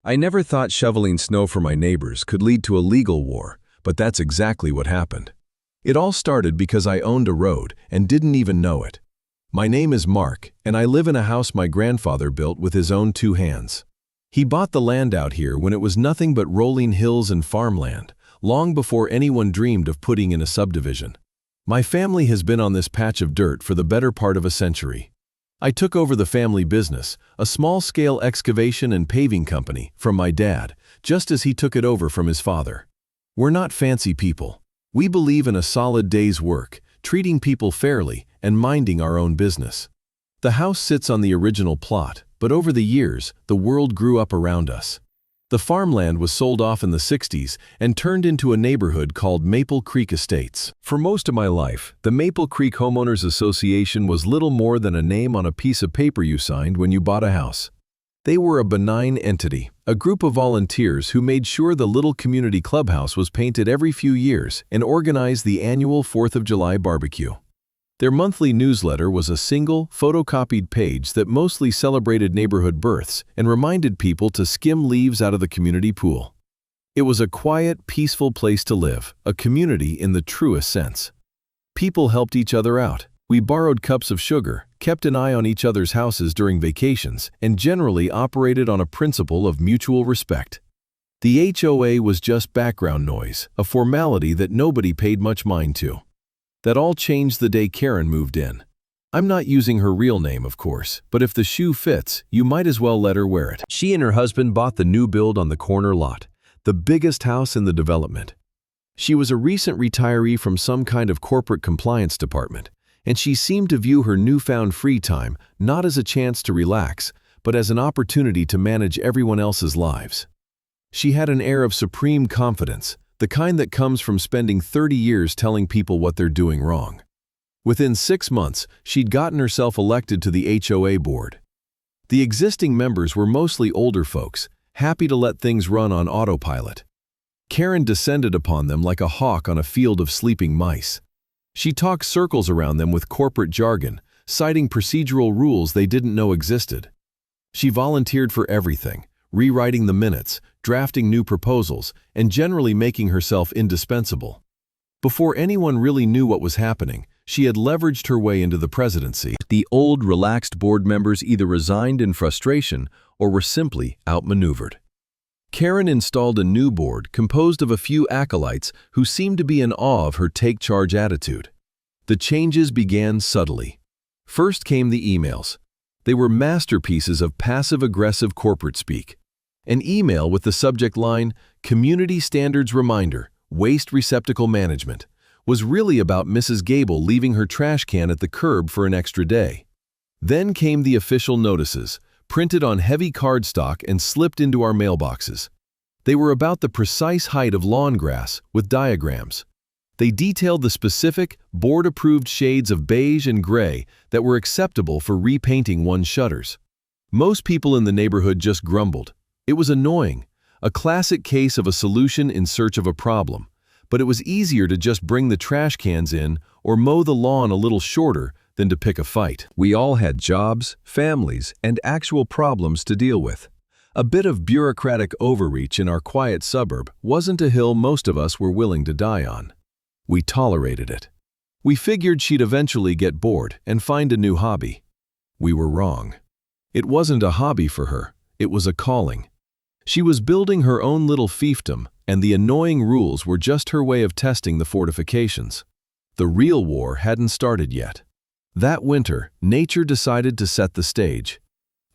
I never thought shoveling snow for my neighbors could lead to a legal war, but that's exactly what happened. It all started because I owned a road and didn't even know it. My name is Mark, and I live in a house my grandfather built with his own 2 hands. He bought the land out here when it was nothing but rolling hills and farmland, long before anyone dreamed of putting in a subdivision. My family has been on this patch of dirt for the better part of a century. I took over the family business, a small-scale excavation and paving company, from my dad, just as he took it over from his father. We're not fancy people. We believe in a solid day's work, treating people fairly, and minding our own business. The house sits on the original plot, but over the years, the world grew up around us. The farmland was sold off in the 60s and turned into a neighborhood called Maple Creek Estates. For most of my life, the Maple Creek Homeowners Association was little more than a name on a piece of paper you signed when you bought a house. They were a benign entity, a group of volunteers who made sure the little community clubhouse was painted every few years and organized the annual 4th of July barbecue. Their monthly newsletter was a single, photocopied page that mostly celebrated neighborhood births and reminded people to skim leaves out of the community pool. It was a quiet, peaceful place to live, a community in the truest sense. People helped each other out. We borrowed cups of sugar, kept an eye on each other's houses during vacations, and generally operated on a principle of mutual respect. The HOA was just background noise, a formality that nobody paid much mind to. That all changed the day Karen moved in. I'm not using her real name, of course, but if the shoe fits, you might as well let her wear it. She and her husband bought the new build on the corner lot, the biggest house in the development. She was a recent retiree from some kind of corporate compliance department, and she seemed to view her newfound free time not as a chance to relax, but as an opportunity to manage everyone else's lives. She had an air of supreme confidence, the kind that comes from spending 30 years telling people what they're doing wrong. Within 6 months, she'd gotten herself elected to the HOA board. The existing members were mostly older folks, happy to let things run on autopilot. Karen descended upon them like a hawk on a field of sleeping mice. She talked circles around them with corporate jargon, citing procedural rules they didn't know existed. She volunteered for everything, rewriting the minutes, drafting new proposals, and generally making herself indispensable. Before anyone really knew what was happening, she had leveraged her way into the presidency. The old, relaxed board members either resigned in frustration or were simply outmaneuvered. Karen installed a new board composed of a few acolytes who seemed to be in awe of her take-charge attitude. The changes began subtly. First came the emails. They were masterpieces of passive-aggressive corporate speak. An email with the subject line, "Community Standards Reminder, Waste Receptacle Management," was really about Mrs. Gable leaving her trash can at the curb for an extra day. Then came the official notices, printed on heavy cardstock and slipped into our mailboxes. They were about the precise height of lawn grass, with diagrams. They detailed the specific, board-approved shades of beige and gray that were acceptable for repainting one's shutters. Most people in the neighborhood just grumbled. It was annoying, a classic case of a solution in search of a problem, but it was easier to just bring the trash cans in or mow the lawn a little shorter than to pick a fight. We all had jobs, families, and actual problems to deal with. A bit of bureaucratic overreach in our quiet suburb wasn't a hill most of us were willing to die on. We tolerated it. We figured she'd eventually get bored and find a new hobby. We were wrong. It wasn't a hobby for her, it was a calling. She was building her own little fiefdom, and the annoying rules were just her way of testing the fortifications. The real war hadn't started yet. That winter, nature decided to set the stage.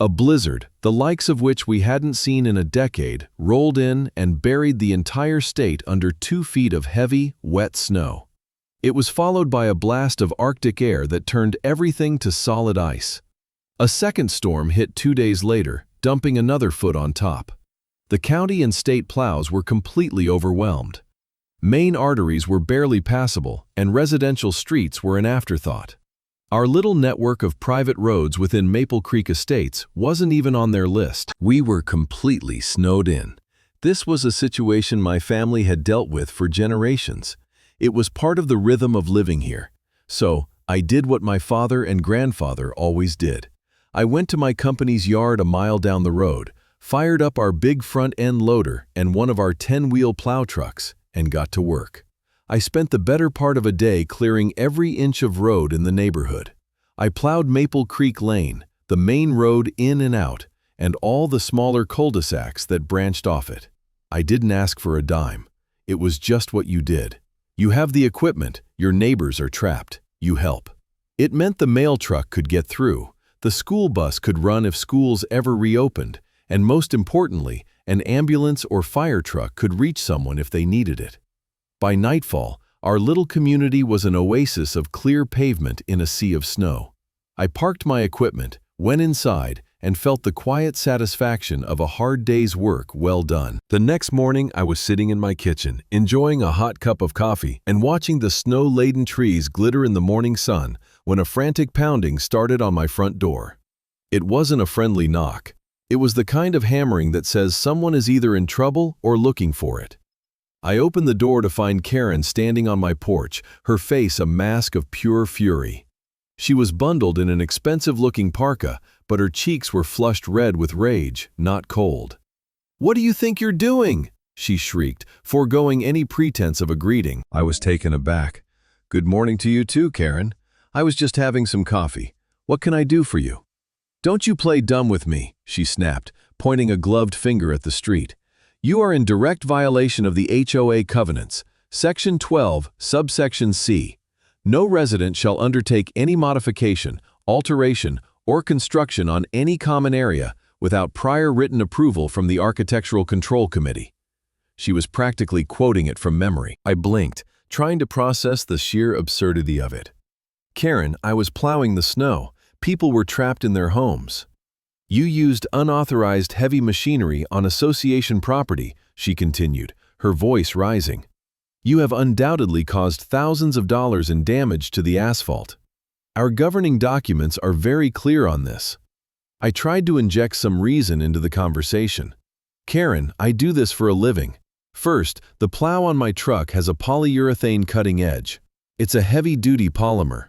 A blizzard, the likes of which we hadn't seen in a decade, rolled in and buried the entire state under 2 feet of heavy, wet snow. It was followed by a blast of Arctic air that turned everything to solid ice. A second storm hit 2 days later, dumping another foot on top. The county and state plows were completely overwhelmed. Main arteries were barely passable, and residential streets were an afterthought. Our little network of private roads within Maple Creek Estates wasn't even on their list. We were completely snowed in. This was a situation my family had dealt with for generations. It was part of the rhythm of living here. So, I did what my father and grandfather always did. I went to my company's yard a mile down the road, fired up our big front-end loader and one of our 10-wheel plow trucks, and got to work. I spent the better part of a day clearing every inch of road in the neighborhood. I plowed Maple Creek Lane, the main road in and out, and all the smaller cul-de-sacs that branched off it. I didn't ask for a dime. It was just what you did. You have the equipment, your neighbors are trapped, you help. It meant the mail truck could get through, the school bus could run if schools ever reopened, and most importantly, an ambulance or fire truck could reach someone if they needed it. By nightfall, our little community was an oasis of clear pavement in a sea of snow. I parked my equipment, went inside, and felt the quiet satisfaction of a hard day's work well done. The next morning, I was sitting in my kitchen, enjoying a hot cup of coffee and watching the snow-laden trees glitter in the morning sun when a frantic pounding started on my front door. It wasn't a friendly knock. It was the kind of hammering that says someone is either in trouble or looking for it. I opened the door to find Karen standing on my porch, her face a mask of pure fury. She was bundled in an expensive-looking parka, but her cheeks were flushed red with rage, not cold. "What do you think you're doing?" she shrieked, foregoing any pretense of a greeting. I was taken aback. "Good morning to you too, Karen. I was just having some coffee. What can I do for you?" "Don't you play dumb with me," she snapped, pointing a gloved finger at the street. "You are in direct violation of the HOA covenants, Section 12, subsection C. No resident shall undertake any modification, alteration, or construction on any common area without prior written approval from the Architectural Control Committee." She was practically quoting it from memory. I blinked, trying to process the sheer absurdity of it. "Karen, I was plowing the snow. People were trapped in their homes." "You used unauthorized heavy machinery on association property," she continued, her voice rising. "You have undoubtedly caused thousands of dollars in damage to the asphalt. Our governing documents are very clear on this." I tried to inject some reason into the conversation. "Karen, I do this for a living. First, the plow on my truck has a polyurethane cutting edge. It's a heavy-duty polymer.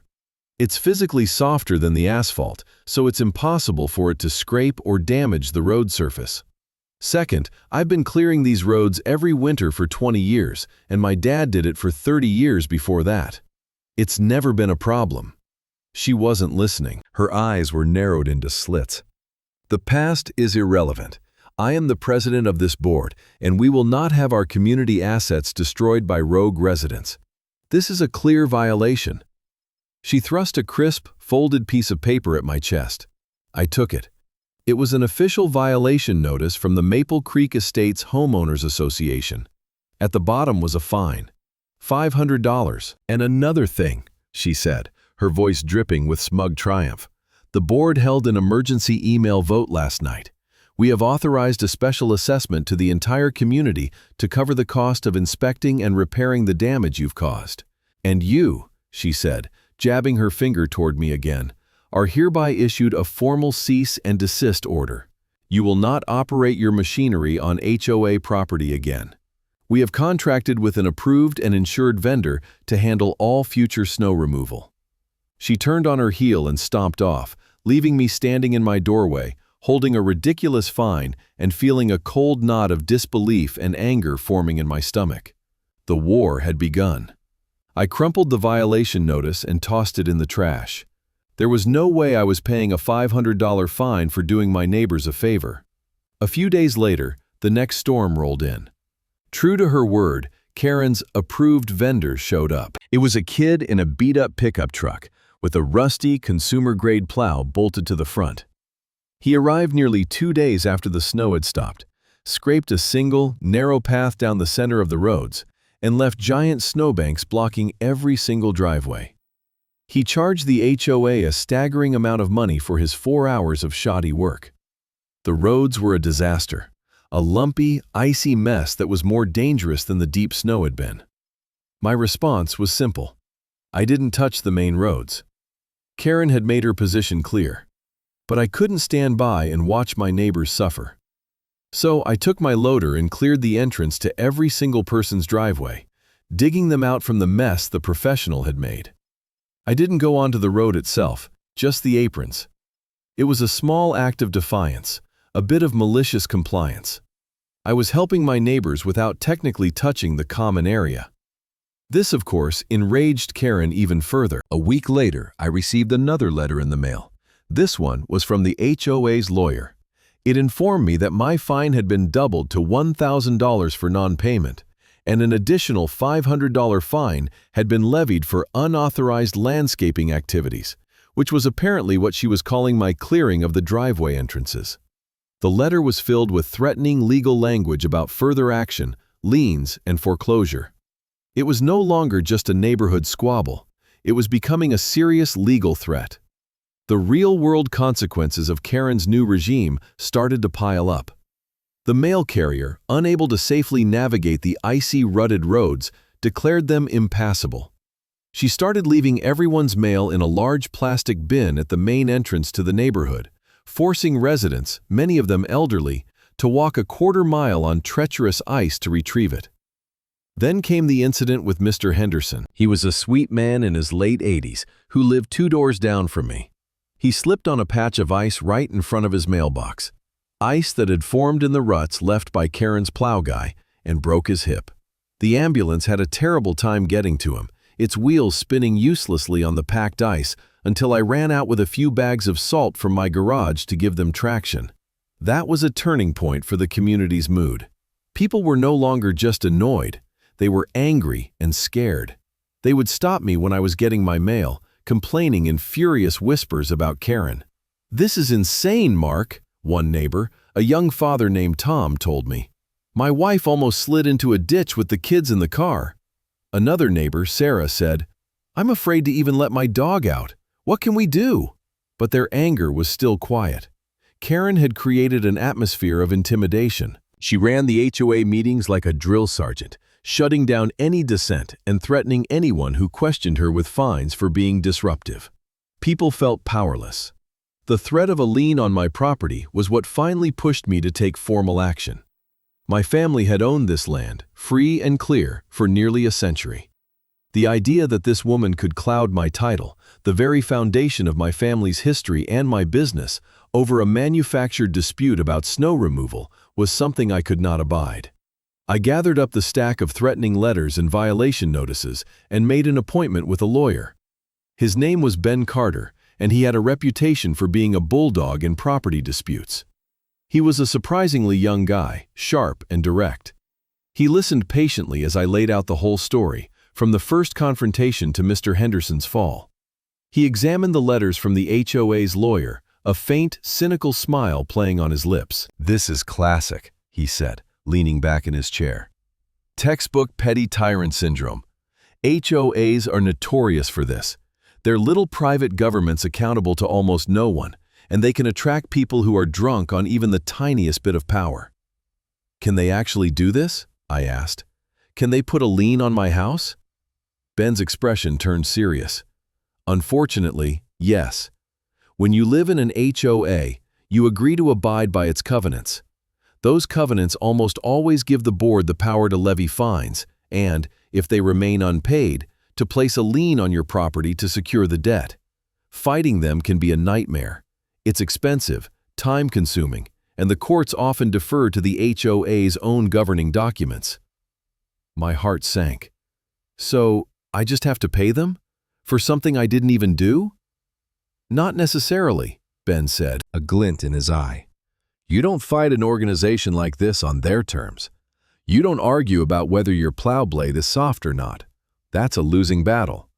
It's physically softer than the asphalt, so it's impossible for it to scrape or damage the road surface. Second, I've been clearing these roads every winter for 20 years, and my dad did it for 30 years before that. It's never been a problem." She wasn't listening. Her eyes were narrowed into slits. "The past is irrelevant. I am the president of this board, and we will not have our community assets destroyed by rogue residents. This is a clear violation." She thrust a crisp, folded piece of paper at my chest. I took it. It was an official violation notice from the Maple Creek Estates Homeowners Association. At the bottom was a fine. $500. "And another thing," she said, her voice dripping with smug triumph. "The board held an emergency email vote last night. We have authorized a special assessment to the entire community to cover the cost of inspecting and repairing the damage you've caused. And you," she said, jabbing her finger toward me again, "are hereby issued a formal cease and desist order. You will not operate your machinery on HOA property again. We have contracted with an approved and insured vendor to handle all future snow removal." She turned on her heel and stomped off, leaving me standing in my doorway, holding a ridiculous fine and feeling a cold knot of disbelief and anger forming in my stomach. The war had begun. I crumpled the violation notice and tossed it in the trash. There was no way I was paying a $500 fine for doing my neighbors a favor. A few days later, the next storm rolled in. True to her word, Karen's approved vendor showed up. It was a kid in a beat-up pickup truck with a rusty, consumer-grade plow bolted to the front. He arrived nearly 2 days after the snow had stopped, scraped a single, narrow path down the center of the roads, and left giant snowbanks blocking every single driveway. He charged the HOA a staggering amount of money for his 4 hours of shoddy work. The roads were a disaster, a lumpy, icy mess that was more dangerous than the deep snow had been. My response was simple. I didn't touch the main roads. Karen had made her position clear, but I couldn't stand by and watch my neighbors suffer. So I took my loader and cleared the entrance to every single person's driveway, digging them out from the mess the professional had made. I didn't go onto the road itself, just the aprons. It was a small act of defiance, a bit of malicious compliance. I was helping my neighbors without technically touching the common area. This, of course, enraged Karen even further. A week later, I received another letter in the mail. This one was from the HOA's lawyer. It informed me that my fine had been doubled to $1,000 for non-payment, and an additional $500 fine had been levied for unauthorized landscaping activities, which was apparently what she was calling my clearing of the driveway entrances. The letter was filled with threatening legal language about further action, liens, and foreclosure. It was no longer just a neighborhood squabble. It was becoming a serious legal threat. The real-world consequences of Karen's new regime started to pile up. The mail carrier, unable to safely navigate the icy, rutted roads, declared them impassable. She started leaving everyone's mail in a large plastic bin at the main entrance to the neighborhood, forcing residents, many of them elderly, to walk a quarter-mile on treacherous ice to retrieve it. Then came the incident with Mr. Henderson. He was a sweet man in his late 80s who lived 2 doors down from me. He slipped on a patch of ice right in front of his mailbox, ice that had formed in the ruts left by Karen's plow guy, and broke his hip. The ambulance had a terrible time getting to him, its wheels spinning uselessly on the packed ice until I ran out with a few bags of salt from my garage to give them traction. That was a turning point for the community's mood. People were no longer just annoyed. They were angry and scared. They would stop me when I was getting my mail, complaining in furious whispers about Karen. "This is insane, Mark," one neighbor, a young father named Tom, told me. "My wife almost slid into a ditch with the kids in the car." Another neighbor, Sarah, said, "I'm afraid to even let my dog out. What can we do?" But their anger was still quiet. Karen had created an atmosphere of intimidation. She ran the HOA meetings like a drill sergeant, shutting down any dissent and threatening anyone who questioned her with fines for being disruptive. People felt powerless. The threat of a lien on my property was what finally pushed me to take formal action. My family had owned this land, free and clear, for nearly a century. The idea that this woman could cloud my title, the very foundation of my family's history and my business, over a manufactured dispute about snow removal was something I could not abide. I gathered up the stack of threatening letters and violation notices and made an appointment with a lawyer. His name was Ben Carter, and he had a reputation for being a bulldog in property disputes. He was a surprisingly young guy, sharp and direct. He listened patiently as I laid out the whole story, from the first confrontation to Mr. Henderson's fall. He examined the letters from the HOA's lawyer, a faint, cynical smile playing on his lips. "This is classic," he said, leaning back in his chair. "Textbook petty tyrant syndrome. HOAs are notorious for this. They're little private governments accountable to almost no one, and they can attract people who are drunk on even the tiniest bit of power." "Can they actually do this?" I asked. "Can they put a lien on my house?" Ben's expression turned serious. "Unfortunately, yes. When you live in an HOA, you agree to abide by its covenants. Those covenants almost always give the board the power to levy fines and, if they remain unpaid, to place a lien on your property to secure the debt. Fighting them can be a nightmare. It's expensive, time-consuming, and the courts often defer to the HOA's own governing documents." My heart sank. "So, I just have to pay them? For something I didn't even do?" "Not necessarily," Ben said, a glint in his eye. "You don't fight an organization like this on their terms. You don't argue about whether your plow blade is soft or not. That's a losing battle.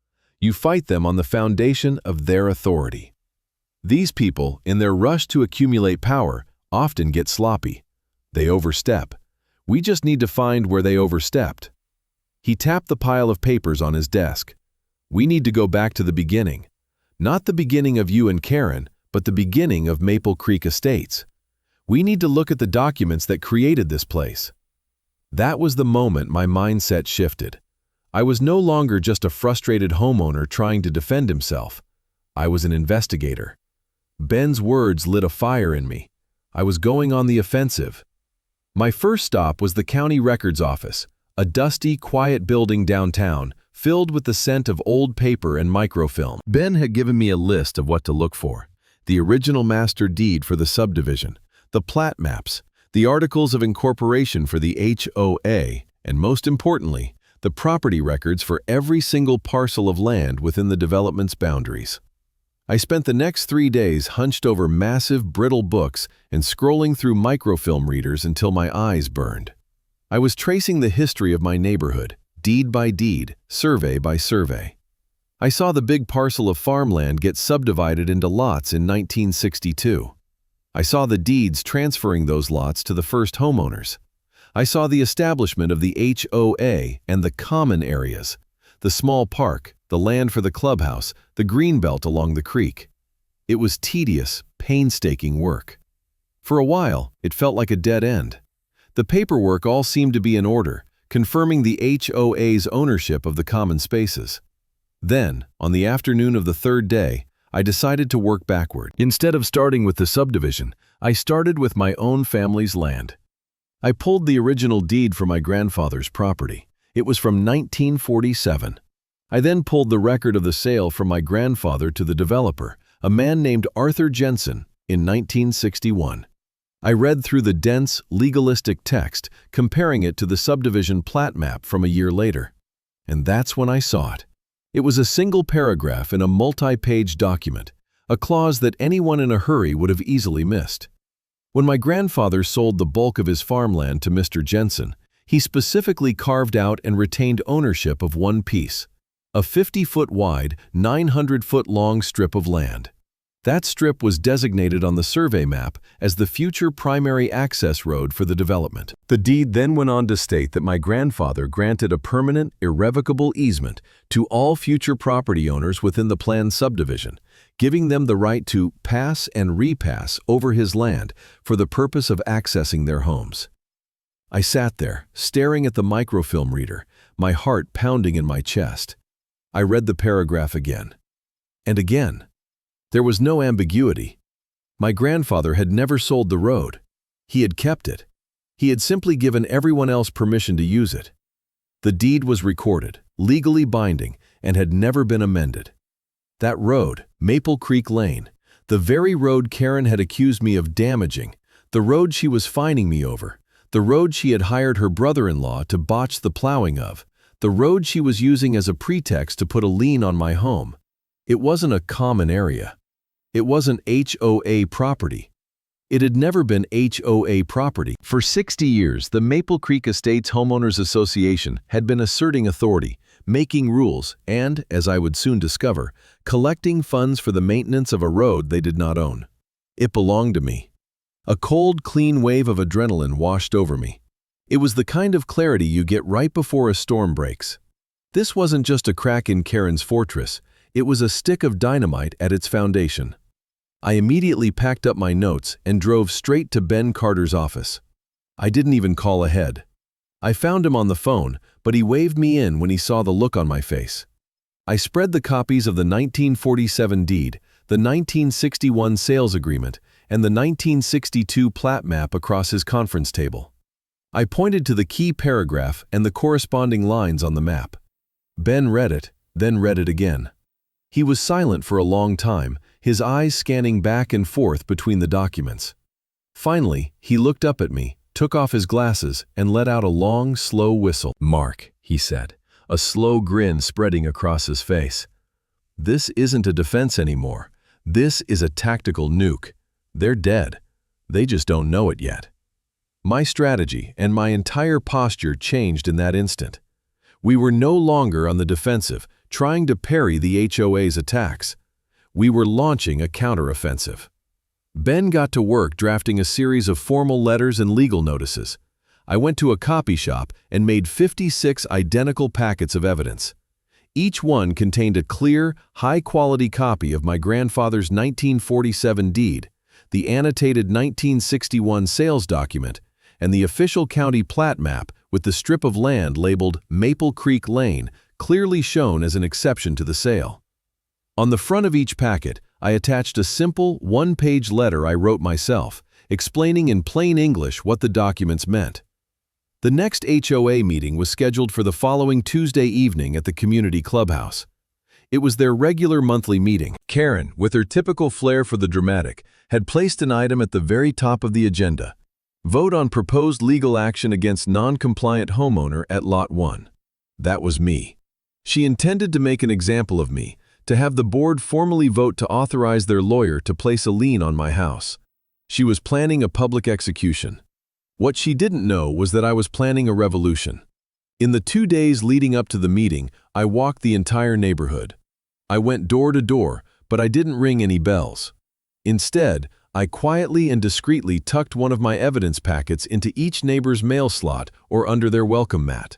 You fight them on the foundation of their authority. These people, in their rush to accumulate power, often get sloppy. They overstep. We just need to find where they overstepped." He tapped the pile of papers on his desk. "We need to go back to the beginning. Not the beginning of you and Karen, but the beginning of Maple Creek Estates. We need to look at the documents that created this place." That was the moment my mindset shifted. I was no longer just a frustrated homeowner trying to defend himself. I was an investigator. Ben's words lit a fire in me. I was going on the offensive. My first stop was the county records office, a dusty, quiet building downtown, filled with the scent of old paper and microfilm. Ben had given me a list of what to look for: the original master deed for the subdivision, the plat maps, the articles of incorporation for the HOA, and most importantly, the property records for every single parcel of land within the development's boundaries. I spent the next 3 days hunched over massive, brittle books and scrolling through microfilm readers until my eyes burned. I was tracing the history of my neighborhood, deed by deed, survey by survey. I saw the big parcel of farmland get subdivided into lots in 1962. I saw the deeds transferring those lots to the first homeowners. I saw the establishment of the HOA and the common areas, the small park, the land for the clubhouse, the greenbelt along the creek. It was tedious, painstaking work. For a while, it felt like a dead end. The paperwork all seemed to be in order, confirming the HOA's ownership of the common spaces. Then, on the afternoon of the third day, I decided to work backward. Instead of starting with the subdivision, I started with my own family's land. I pulled the original deed for my grandfather's property. It was from 1947. I then pulled the record of the sale from my grandfather to the developer, a man named Arthur Jensen, in 1961. I read through the dense, legalistic text, comparing it to the subdivision plat map from a year later. And that's when I saw it. It was a single paragraph in a multi-page document, a clause that anyone in a hurry would have easily missed. When my grandfather sold the bulk of his farmland to Mr. Jensen, he specifically carved out and retained ownership of one piece, a 50-foot wide, 900-foot long strip of land. That strip was designated on the survey map as the future primary access road for the development. The deed then went on to state that my grandfather granted a permanent, irrevocable easement to all future property owners within the planned subdivision, giving them the right to pass and repass over his land for the purpose of accessing their homes. I sat there, staring at the microfilm reader, my heart pounding in my chest. I read the paragraph again. And again. There was no ambiguity. My grandfather had never sold the road. He had kept it. He had simply given everyone else permission to use it. The deed was recorded, legally binding, and had never been amended. That road, Maple Creek Lane, the very road Karen had accused me of damaging, the road she was fining me over, the road she had hired her brother-in-law to botch the plowing of, the road she was using as a pretext to put a lien on my home. It wasn't a common area. It wasn't HOA property. It had never been HOA property. For 60 years, the Maple Creek Estates Homeowners Association had been asserting authority, making rules, and, as I would soon discover, collecting funds for the maintenance of a road they did not own. It belonged to me. A cold, clean wave of adrenaline washed over me. It was the kind of clarity you get right before a storm breaks. This wasn't just a crack in Karen's fortress. It was a stick of dynamite at its foundation. I immediately packed up my notes and drove straight to Ben Carter's office. I didn't even call ahead. I found him on the phone, but he waved me in when he saw the look on my face. I spread the copies of the 1947 deed, the 1961 sales agreement, and the 1962 plat map across his conference table. I pointed to the key paragraph and the corresponding lines on the map. Ben read it, then read it again. He was silent for a long time, his eyes scanning back and forth between the documents. Finally, he looked up at me, took off his glasses, and let out a long, slow whistle. "Mark," he said, a slow grin spreading across his face. "This isn't a defense anymore. This is a tactical nuke. They're dead. They just don't know it yet." My strategy and my entire posture changed in that instant. We were no longer on the defensive, trying to parry the HOA's attacks. We were launching a counteroffensive. Ben got to work drafting a series of formal letters and legal notices. I went to a copy shop and made 56 identical packets of evidence. Each one contained a clear, high-quality copy of my grandfather's 1947 deed, the annotated 1961 sales document, and the official county plat map with the strip of land labeled Maple Creek Lane, clearly shown as an exception to the sale. On the front of each packet, I attached a simple, one-page letter I wrote myself, explaining in plain English what the documents meant. The next HOA meeting was scheduled for the following Tuesday evening at the community clubhouse. It was their regular monthly meeting. Karen, with her typical flair for the dramatic, had placed an item at the very top of the agenda. Vote on proposed legal action against non-compliant homeowner at Lot 1. That was me. She intended to make an example of me, to have the board formally vote to authorize their lawyer to place a lien on my house. She was planning a public execution. What she didn't know was that I was planning a revolution. In the 2 days leading up to the meeting, I walked the entire neighborhood. I went door to door, but I didn't ring any bells. Instead, I quietly and discreetly tucked one of my evidence packets into each neighbor's mail slot or under their welcome mat.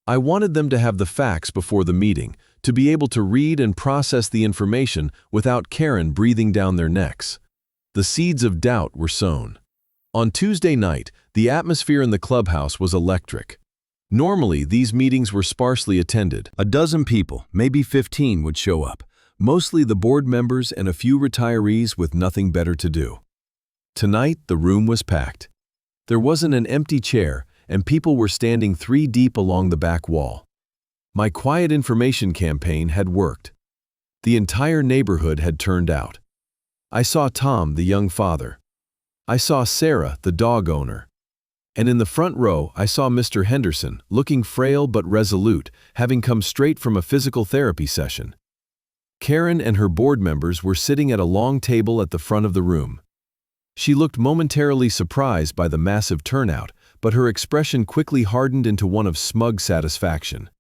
I wanted them to have the facts before the meeting, to be able to read and process the information without Karen breathing down their necks. The seeds of doubt were sown. On Tuesday night, the atmosphere in the clubhouse was electric. Normally, these meetings were sparsely attended. A dozen people, maybe 15, would show up, mostly the board members and a few retirees with nothing better to do. Tonight, the room was packed. There wasn't an empty chair, and people were standing 3 deep along the back wall. My quiet information campaign had worked. The entire neighborhood had turned out. I saw Tom, the young father. I saw Sarah, the dog owner. And in the front row, I saw Mr. Henderson, looking frail but resolute, having come straight from a physical therapy session. Karen and her board members were sitting at a long table at the front of the room. She looked momentarily surprised by the massive turnout, but her expression quickly hardened into one of smug satisfaction.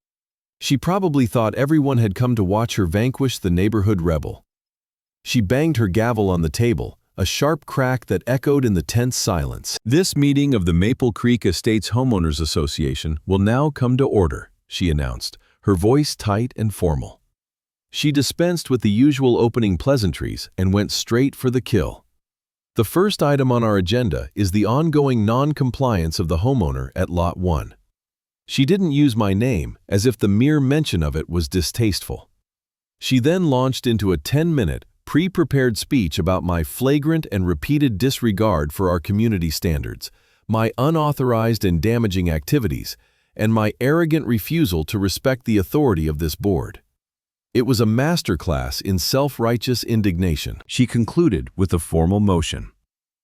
She probably thought everyone had come to watch her vanquish the neighborhood rebel. She banged her gavel on the table, a sharp crack that echoed in the tense silence. "This meeting of the Maple Creek Estates Homeowners Association will now come to order," she announced, her voice tight and formal. She dispensed with the usual opening pleasantries and went straight for the kill. "The first item on our agenda is the ongoing non-compliance of the homeowner at Lot 1. She didn't use my name, as if the mere mention of it was distasteful. She then launched into a 10-minute, pre-prepared speech about my flagrant and repeated disregard for our community standards, my unauthorized and damaging activities, and my arrogant refusal to respect the authority of this board. It was a masterclass in self-righteous indignation. She concluded with a formal motion.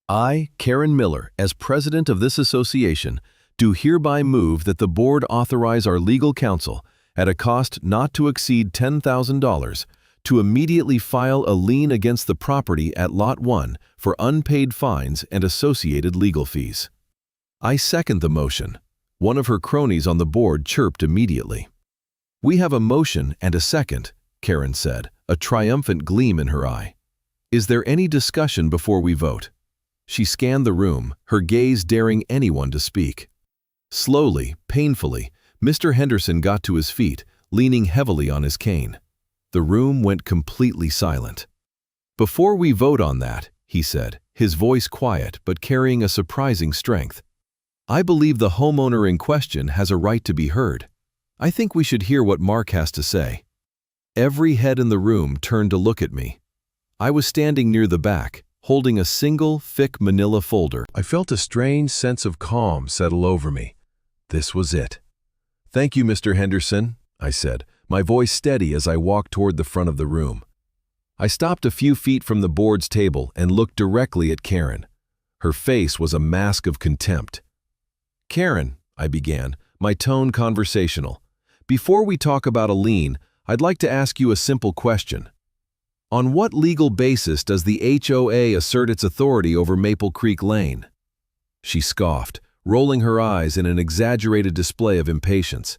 "I, Karen Miller, as president of this association, do hereby move that the board authorize our legal counsel, at a cost not to exceed $10,000, to immediately file a lien against the property at Lot 1 for unpaid fines and associated legal fees." "I second the motion." One of her cronies on the board chirped immediately. "We have a motion and a second," Karen said, a triumphant gleam in her eye. "Is there any discussion before we vote?" She scanned the room, her gaze daring anyone to speak. Slowly, painfully, Mr. Henderson got to his feet, leaning heavily on his cane. The room went completely silent. "Before we vote on that," he said, his voice quiet but carrying a surprising strength, "I believe the homeowner in question has a right to be heard. I think we should hear what Mark has to say." Every head in the room turned to look at me. I was standing near the back, holding a single, thick manila folder. I felt a strange sense of calm settle over me. This was it. "Thank you, Mr. Henderson," I said, my voice steady as I walked toward the front of the room. I stopped a few feet from the board's table and looked directly at Karen. Her face was a mask of contempt. "Karen," I began, my tone conversational, "before we talk about a lien, I'd like to ask you a simple question. On what legal basis does the HOA assert its authority over Maple Creek Lane?" She scoffed, rolling her eyes in an exaggerated display of impatience.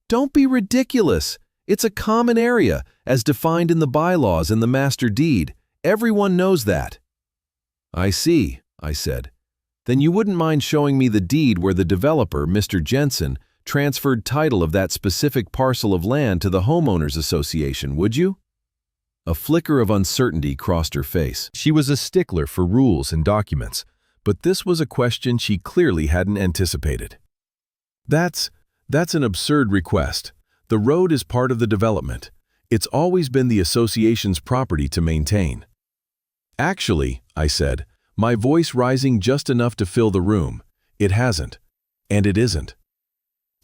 "Don't be ridiculous. It's a common area, as defined in the bylaws and the master deed. Everyone knows that." "I see," I said. "Then you wouldn't mind showing me the deed where the developer, Mr. Jensen, transferred title of that specific parcel of land to the homeowners association, would you?" A flicker of uncertainty crossed her face. She was a stickler for rules and documents, but this was a question she clearly hadn't anticipated. That's an absurd request. The road is part of the development. It's always been the association's property to maintain." "Actually," I said, my voice rising just enough to fill the room, "it hasn't. And it isn't."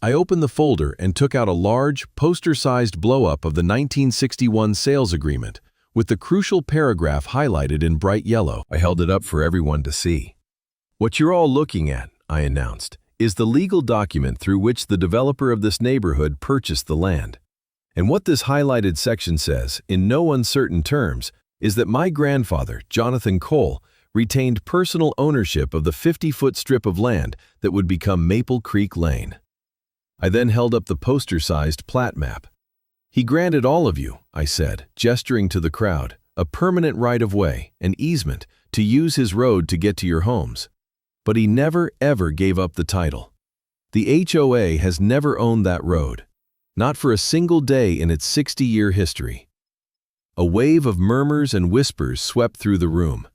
I opened the folder and took out a large, poster-sized blow-up of the 1961 sales agreement, with the crucial paragraph highlighted in bright yellow. I held it up for everyone to see. "What you're all looking at," I announced, "is the legal document through which the developer of this neighborhood purchased the land. And what this highlighted section says, in no uncertain terms, is that my grandfather, Jonathan Cole, retained personal ownership of the 50-foot strip of land that would become Maple Creek Lane." I then held up the poster-sized plat map. "He granted all of you," I said, gesturing to the crowd, "a permanent right-of-way, an easement, to use his road to get to your homes. But he never, ever gave up the title. The HOA has never owned that road, not for a single day in its 60-year history." A wave of murmurs and whispers swept through the room.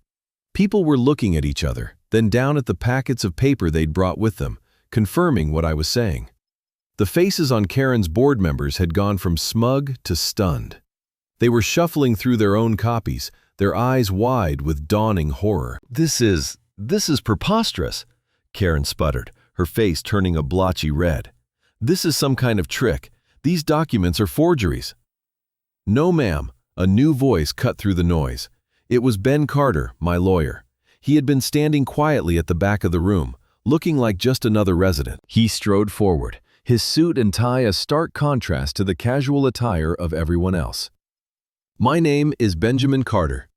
People were looking at each other, then down at the packets of paper they'd brought with them, confirming what I was saying. The faces on Karen's board members had gone from smug to stunned. They were shuffling through their own copies, their eyes wide with dawning horror. This is preposterous," Karen sputtered, her face turning a blotchy red. "This is some kind of trick. These documents are forgeries." "No, ma'am," a new voice cut through the noise. It was Ben Carter, my lawyer. He had been standing quietly at the back of the room, looking like just another resident. He strode forward, his suit and tie a stark contrast to the casual attire of everyone else. "My name is Benjamin Carter.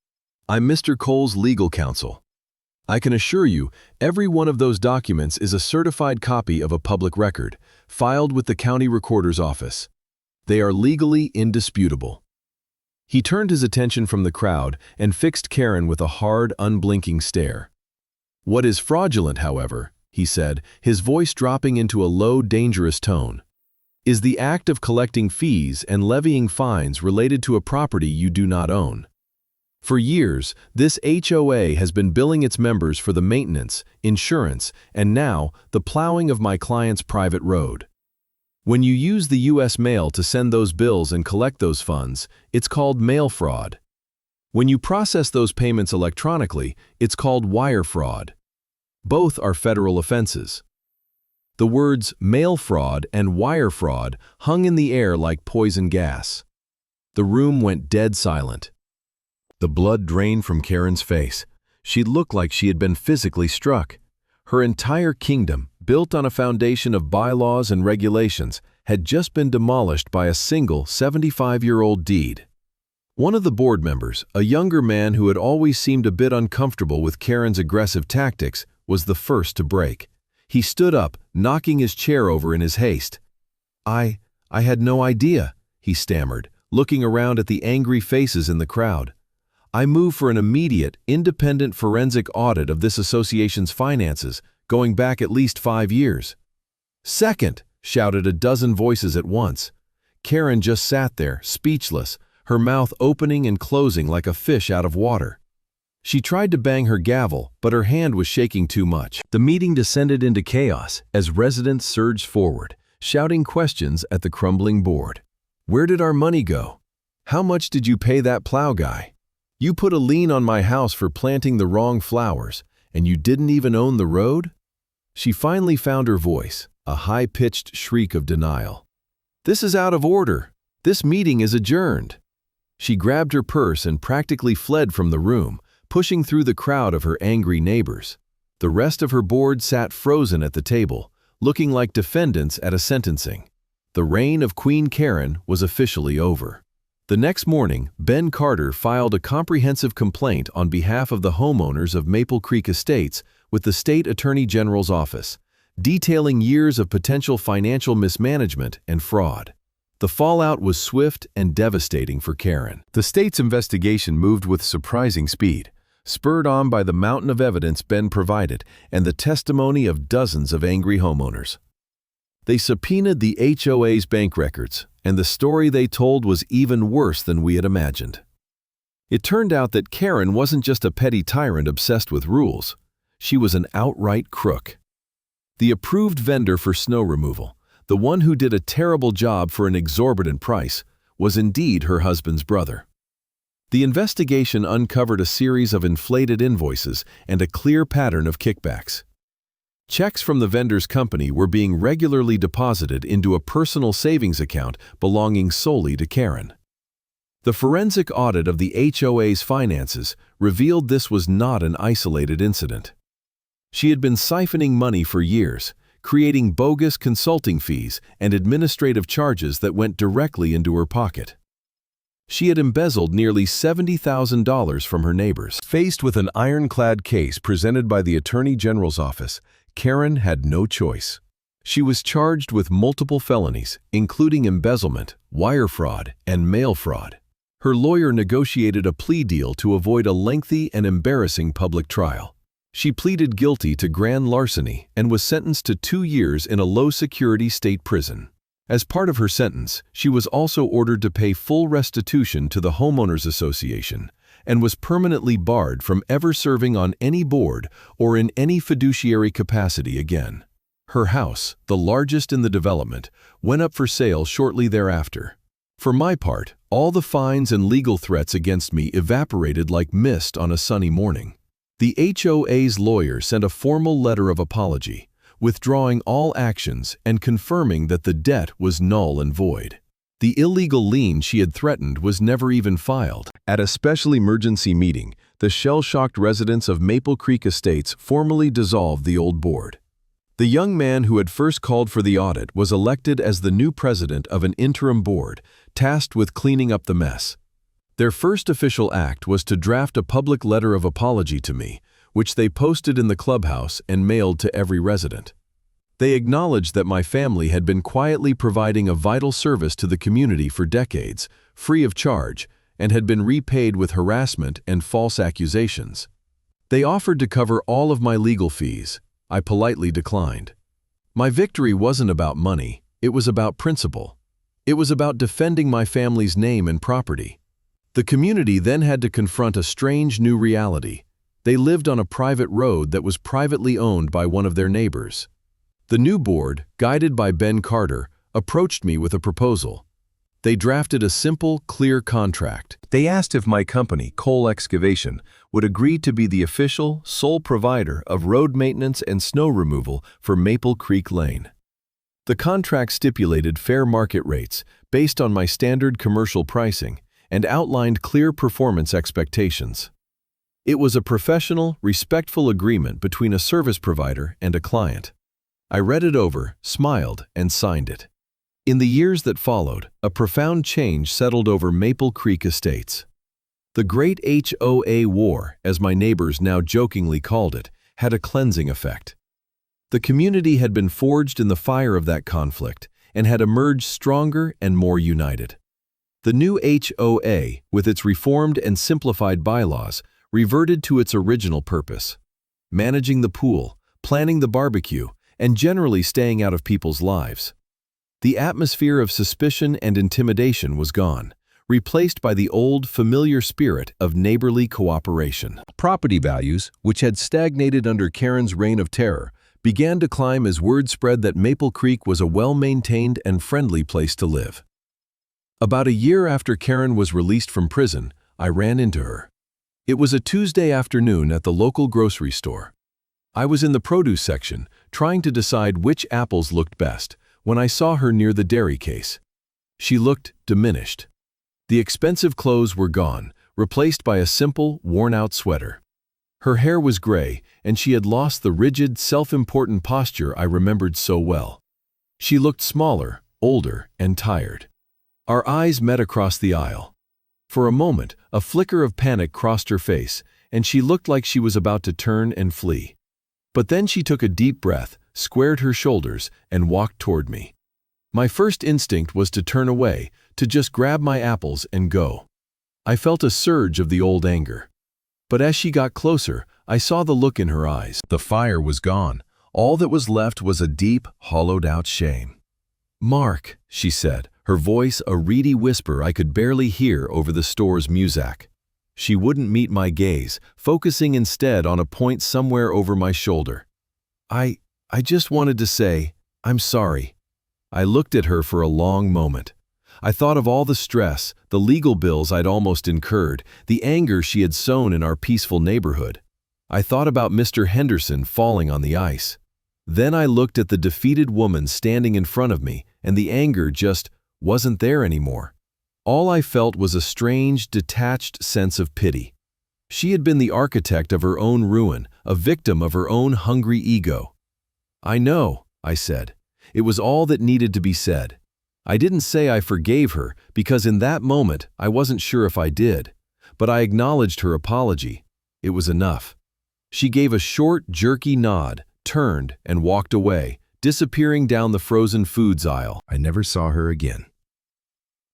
I'm Mr. Cole's legal counsel. I can assure you, every one of those documents is a certified copy of a public record, filed with the county recorder's office. They are legally indisputable." He turned his attention from the crowd and fixed Karen with a hard, unblinking stare. "What is fraudulent, however," he said, his voice dropping into a low, dangerous tone, "is the act of collecting fees and levying fines related to a property you do not own. For years, this HOA has been billing its members for the maintenance, insurance, and now the plowing of my client's private road. When you use the U.S. mail to send those bills and collect those funds, it's called mail fraud. When you process those payments electronically, it's called wire fraud. Both are federal offenses." The words mail fraud and wire fraud hung in the air like poison gas. The room went dead silent. The blood drained from Karen's face. She looked like she had been physically struck. Her entire kingdom, built on a foundation of bylaws and regulations, had just been demolished by a single 75-year-old deed. One of the board members, a younger man who had always seemed a bit uncomfortable with Karen's aggressive tactics, was the first to break. He stood up, knocking his chair over in his haste. I had no idea," he stammered, looking around at the angry faces in the crowd. "I move for an immediate, independent forensic audit of this association's finances, going back at least 5 years." "Second," shouted a dozen voices at once. Karen just sat there, speechless, her mouth opening and closing like a fish out of water. She tried to bang her gavel, but her hand was shaking too much. The meeting descended into chaos as residents surged forward, shouting questions at the crumbling board. "Where did our money go? How much did you pay that plow guy? You put a lien on my house for planting the wrong flowers, and you didn't even own the road?" She finally found her voice, a high-pitched shriek of denial. "This is out of order. This meeting is adjourned." She grabbed her purse and practically fled from the room, pushing through the crowd of her angry neighbors. The rest of her board sat frozen at the table, looking like defendants at a sentencing. The reign of Queen Karen was officially over. The next morning, Ben Carter filed a comprehensive complaint on behalf of the homeowners of Maple Creek Estates with the State Attorney General's office, detailing years of potential financial mismanagement and fraud. The fallout was swift and devastating for Karen. The state's investigation moved with surprising speed, spurred on by the mountain of evidence Ben provided and the testimony of dozens of angry homeowners. They subpoenaed the HOA's bank records, and the story they told was even worse than we had imagined. It turned out that Karen wasn't just a petty tyrant obsessed with rules. She was an outright crook. The approved vendor for snow removal, the one who did a terrible job for an exorbitant price, was indeed her husband's brother. The investigation uncovered a series of inflated invoices and a clear pattern of kickbacks. Checks from the vendor's company were being regularly deposited into a personal savings account belonging solely to Karen. The forensic audit of the HOA's finances revealed this was not an isolated incident. She had been siphoning money for years, creating bogus consulting fees and administrative charges that went directly into her pocket. She had embezzled nearly $70,000 from her neighbors. Faced with an ironclad case presented by the Attorney General's office, Karen had no choice. She was charged with multiple felonies, including embezzlement, wire fraud, and mail fraud. Her lawyer negotiated a plea deal to avoid a lengthy and embarrassing public trial. She pleaded guilty to grand larceny and was sentenced to 2 years in a low-security state prison. As part of her sentence, she was also ordered to pay full restitution to the Homeowners Association and was permanently barred from ever serving on any board or in any fiduciary capacity again. Her house, the largest in the development, went up for sale shortly thereafter. For my part, all the fines and legal threats against me evaporated like mist on a sunny morning. The HOA's lawyer sent a formal letter of apology, withdrawing all actions and confirming that the debt was null and void. The illegal lien she had threatened was never even filed. At a special emergency meeting, the shell-shocked residents of Maple Creek Estates formally dissolved the old board. The young man who had first called for the audit was elected as the new president of an interim board, tasked with cleaning up the mess. Their first official act was to draft a public letter of apology to me, which they posted in the clubhouse and mailed to every resident. They acknowledged that my family had been quietly providing a vital service to the community for decades, free of charge, and had been repaid with harassment and false accusations. They offered to cover all of my legal fees. I politely declined. My victory wasn't about money, it was about principle. It was about defending my family's name and property. The community then had to confront a strange new reality. They lived on a private road that was privately owned by one of their neighbors. The new board, guided by Ben Carter, approached me with a proposal. They drafted a simple, clear contract. They asked if my company, Cole Excavation, would agree to be the official, sole provider of road maintenance and snow removal for Maple Creek Lane. The contract stipulated fair market rates based on my standard commercial pricing and outlined clear performance expectations. It was a professional, respectful agreement between a service provider and a client. I read it over, smiled, and signed it. In the years that followed, a profound change settled over Maple Creek Estates. The Great HOA War, as my neighbors now jokingly called it, had a cleansing effect. The community had been forged in the fire of that conflict and had emerged stronger and more united. The new HOA, with its reformed and simplified bylaws, reverted to its original purpose: managing the pool, planning the barbecue, and generally staying out of people's lives. The atmosphere of suspicion and intimidation was gone, replaced by the old, familiar spirit of neighborly cooperation. Property values, which had stagnated under Karen's reign of terror, began to climb as word spread that Maple Creek was a well-maintained and friendly place to live. About a year after Karen was released from prison, I ran into her. It was a Tuesday afternoon at the local grocery store. I was in the produce section, trying to decide which apples looked best, when I saw her near the dairy case. She looked diminished. The expensive clothes were gone, replaced by a simple, worn-out sweater. Her hair was gray, and she had lost the rigid, self-important posture I remembered so well. She looked smaller, older, and tired. Our eyes met across the aisle. For a moment, a flicker of panic crossed her face, and she looked like she was about to turn and flee. But then she took a deep breath, squared her shoulders, and walked toward me. My first instinct was to turn away, to just grab my apples and go. I felt a surge of the old anger. But as she got closer, I saw the look in her eyes. The fire was gone. All that was left was a deep, hollowed-out shame. "Mark," she said, her voice a reedy whisper I could barely hear over the store's muzak. She wouldn't meet my gaze, focusing instead on a point somewhere over my shoulder. I just wanted to say, I'm sorry." I looked at her for a long moment. I thought of all the stress, the legal bills I'd almost incurred, the anger she had sown in our peaceful neighborhood. I thought about Mr. Henderson falling on the ice. Then I looked at the defeated woman standing in front of me, and the anger just wasn't there anymore. All I felt was a strange, detached sense of pity. She had been the architect of her own ruin, a victim of her own hungry ego. "I know," I said. It was all that needed to be said. I didn't say I forgave her, because in that moment I wasn't sure if I did. But I acknowledged her apology. It was enough. She gave a short, jerky nod, turned, and walked away, disappearing down the frozen foods aisle. I never saw her again.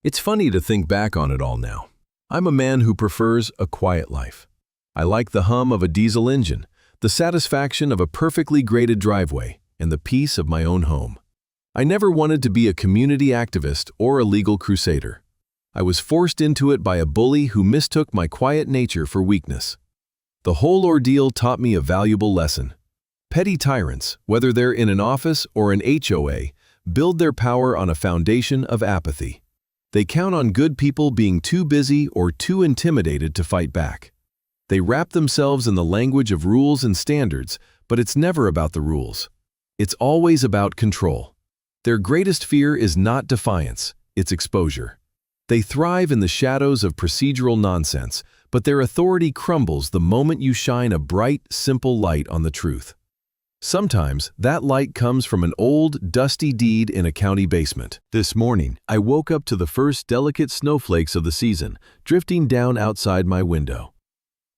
It's funny to think back on it all now. I'm a man who prefers a quiet life. I like the hum of a diesel engine, the satisfaction of a perfectly graded driveway, and the peace of my own home. I never wanted to be a community activist or a legal crusader. I was forced into it by a bully who mistook my quiet nature for weakness. The whole ordeal taught me a valuable lesson. Petty tyrants, whether they're in an office or an HOA, build their power on a foundation of apathy. They count on good people being too busy or too intimidated to fight back. They wrap themselves in the language of rules and standards, but it's never about the rules. It's always about control. Their greatest fear is not defiance, it's exposure. They thrive in the shadows of procedural nonsense, but their authority crumbles the moment you shine a bright, simple light on the truth. Sometimes that light comes from an old, dusty deed in a county basement. This morning, I woke up to the first delicate snowflakes of the season drifting down outside my window.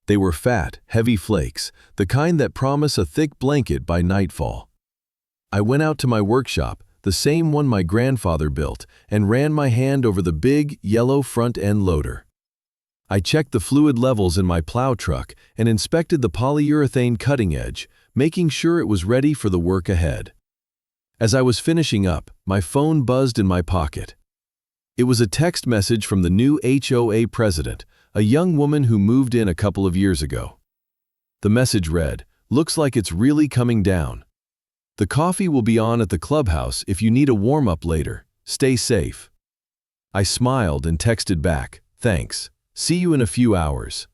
They were fat, heavy flakes, the kind that promise a thick blanket by nightfall. I went out to my workshop, the same one my grandfather built, and ran my hand over the big, yellow front-end loader. I checked the fluid levels in my plow truck and inspected the polyurethane cutting edge, making sure it was ready for the work ahead. As I was finishing up, my phone buzzed in my pocket. It was a text message from the new HOA president, a young woman who moved in a couple of years ago. The message read, "Looks like it's really coming down. The coffee will be on at the clubhouse if you need a warm-up later. Stay safe." I smiled and texted back, "Thanks. See you in a few hours."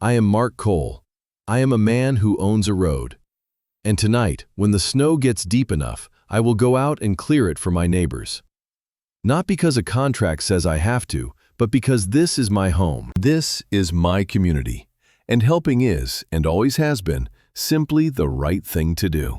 I am Mark Cole. I am a man who owns a road. And tonight, when the snow gets deep enough, I will go out and clear it for my neighbors. Not because a contract says I have to, but because this is my home. This is my community. And helping is, and always has been, simply the right thing to do.